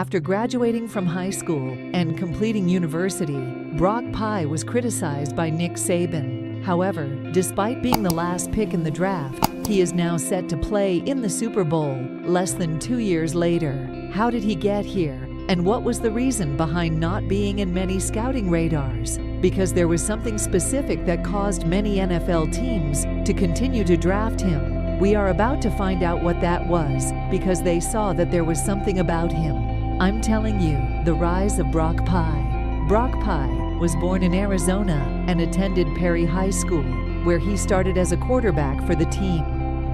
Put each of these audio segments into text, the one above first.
After graduating from high school and completing university, Brock Purdy was criticized by Nick Saban. However, despite being the last pick in the draft, he is now set to play in the Super Bowl less than 2 years later. How did he get here? And what was the reason behind not being in many scouting radars? Because there was something specific that caused many NFL teams to continue to draft him. We are about to find out what that was, because they saw that there was something about him. I'm telling you, the rise of Brock Purdy. Brock Purdy was born in Arizona and attended Perry High School, where he started as a quarterback for the team.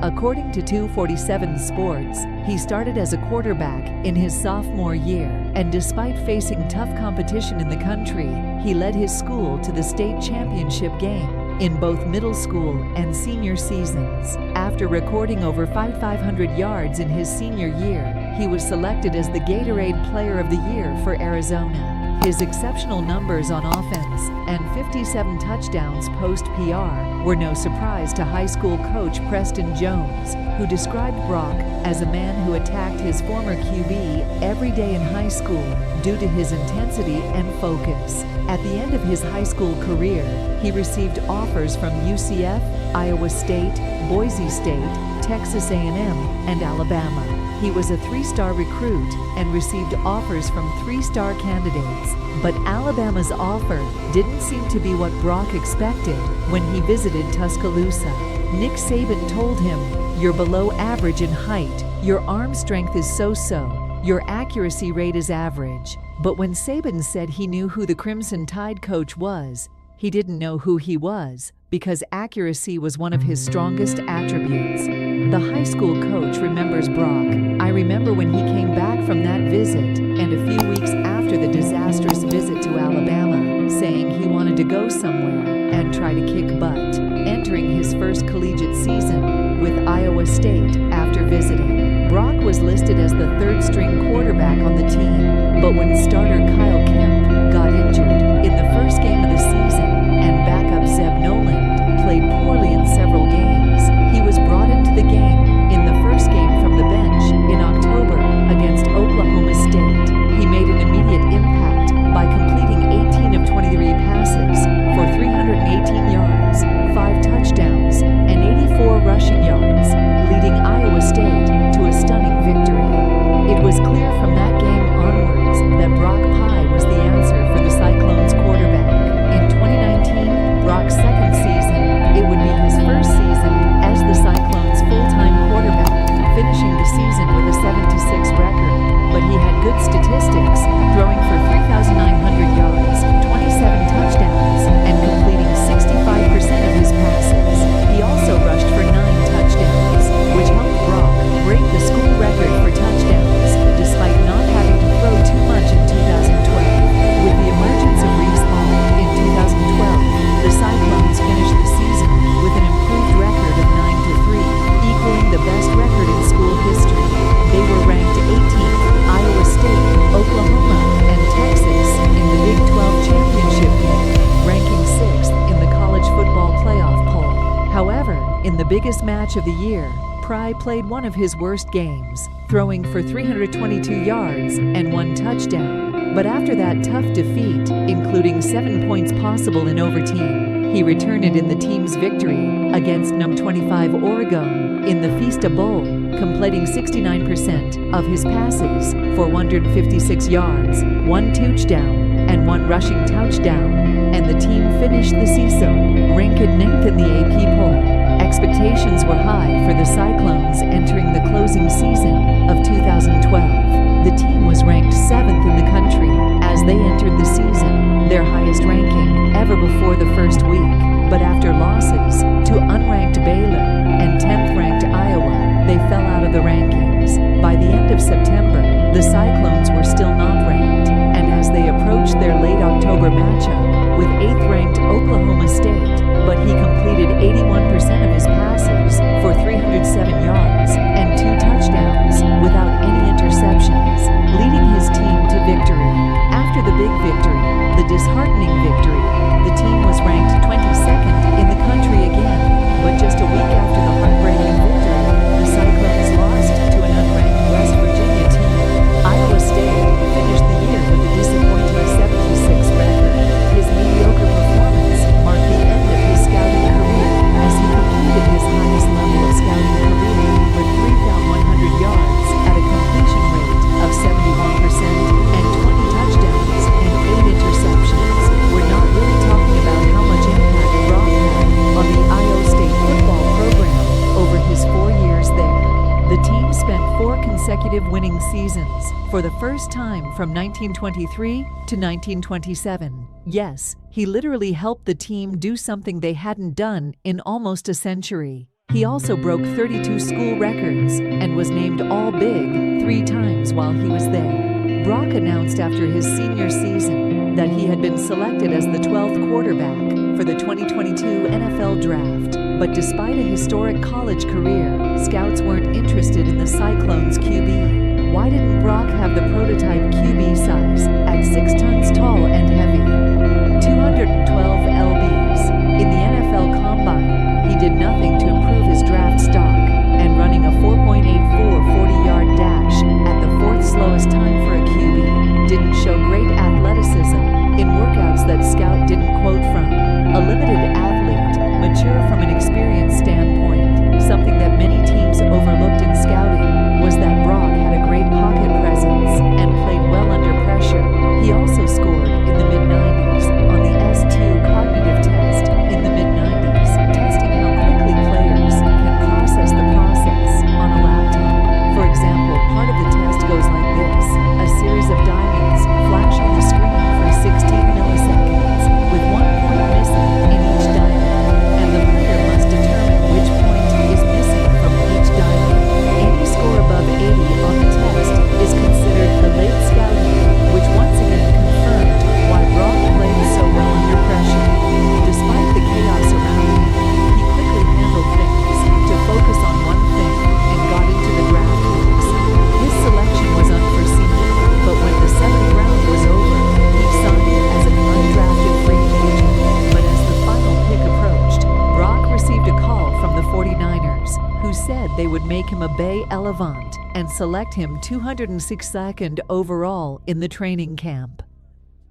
According to 247 Sports, he started as a quarterback in his sophomore year, and despite facing tough competition in the country, he led his school to the state championship game in both middle school and senior seasons. After recording over 5,500 yards in his senior year, he was selected as the Gatorade Player of the Year for Arizona. His exceptional numbers on offense and 57 touchdowns post-PR were no surprise to high school coach Preston Jones, who described Brock as a man who attacked his former QB every day in high school due to his intensity and focus. At the end of his high school career, he received offers from UCF, Iowa State, Boise State, Texas A&M, and Alabama. He was a 3-star recruit and received offers from 3-star candidates, but Alabama's offer didn't seem to be what Brock expected when he visited Tuscaloosa. Nick Saban told him, "You're below average in height, your arm strength is so-so, your accuracy rate is average." But when Saban said he knew who the Crimson Tide coach was, he didn't know who he was, because accuracy was one of his strongest attributes. The high school coach remembers Brock. "I remember when he came back from that visit, and a few weeks after the disastrous visit to Alabama, saying he wanted to go somewhere and try to kick butt, entering his first collegiate season with Iowa State after visiting. Brock was listed as the third-string quarterback on the team, but when starter Kyle Kemp got injured in the first game of the season and backup Zeb Noland played poorly in several games, he was brought into the game in the first game from the bench in October against Oklahoma State. He made an immediate impact by completing 18 of 23 passes for 318 yards, 5 touchdowns, and 84 rushing yards, leading Iowa State to a stunning victory. It was clear from that game onwards that Brock Purdy was the answer for the Cyclones quarterback. In 2019, Brock's second season, it would be his first season as the Cyclones' full-time quarterback, finishing the season with a 7-6 record. But he had good statistics, throwing for 3,900 yards, 27 touchdowns, and completing 65% of his passes. He also rushed for 9 touchdowns, which helped Brock break the school record for touchdowns, despite not having to throw too much in 2012. With the emergence of Reese Hall in 2012, the Cyclones finished the season with an improved record of 9-3, equaling the best record in school history. They were ranked 18th, Iowa State, Oklahoma, and Texas in the Big 12 championship game, ranking 6th in the college football playoff poll. However, in the biggest match of the year, Purdy played one of his worst games, throwing for 322 yards and 1 touchdown. But after that tough defeat, including 7 points possible in overtime, he returned it in the team's victory against No. 25 Oregon in the Fiesta Bowl, completing 69% of his passes for 156 yards, 1 touchdown, and 1 rushing touchdown, and the team finished the season ranked 9th in the AP poll. Expectations were high for the Cyclones entering the closing season of 2012. The team was ranked 7th in the country as they entered the season, their highest ranking ever before the first week. But after losses to unranked Baylor and 10th-ranked Iowa, they fell out of the rankings. By the end of September, the Cyclones were still not ranked, and as they approached their late October matchup with 8th-ranked Oklahoma State, but he completed 81% of his passes for 307 yards and 2 touchdowns without any interceptions, leading his team to victory. After the big victory, the disheartening victory, the team was ranked 22nd in the country again, but just a week after the heartbreaking victory, the Cyclones lost to an unranked West Virginia team, Iowa State, for the first time from 1923 to 1927. Yes, he literally helped the team do something they hadn't done in almost a century. He also broke 32 school records and was named All-Big 3 times while he was there. Brock announced after his senior season that he had been selected as the 12th quarterback for the 2022 NFL Draft. But despite a historic college career, scouts weren't interested in the Cyclones' QB. Why didn't Brock have the prototype QB size at 6 tons tall and heavy? 212 lbs. In the NFL Combine, he did nothing to improve his draft stock, and running a 4.84 40-yard dash at the 4th slowest time for a QB didn't show great athleticism in workouts that Scout didn't quote from. A limited athlete, mature from an experience standpoint. Something that many teams overlooked in scouting was that Brock had a great pocket presence and played well under pressure. He also scored in the mid-90s on the S2 cognitive test in the mid-90s, testing how quickly players can process the process on a laptop. For example, part of the test goes like this. A series of diamonds flash on the screen for 16 milliseconds, with 1 point missing in each diamond, and the player must determine which point is missing from each diamond. Any score above 80 on the test is considered the late scouting, which once again confirmed why Brock played so well under pressure. Despite the chaos around him, he quickly handled things to focus on one thing and got into the draft picks. His selection was unforeseen, but when the 7th round was over, he signed as an undrafted free agent. But as the final pick approached, Brock received a call from the 49ers, who said they would make him a Bay Elevant and select him 262nd overall in the training camp.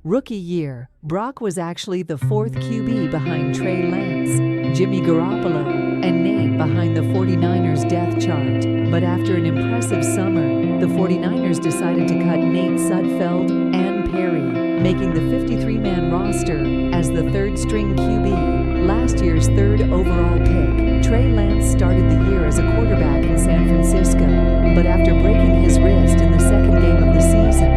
Rookie year, Brock was actually the 4th QB behind Trey Lance, Jimmy Garoppolo, and Nate behind the 49ers depth chart. But after an impressive summer, the 49ers decided to cut Nate Sudfeld and Perry, making the 53-man roster as the 3rd-string QB. Last year's 3rd overall pick, Trey Lance started the year as a quarterback in San Francisco, but after breaking his wrist in the 2nd game of the season,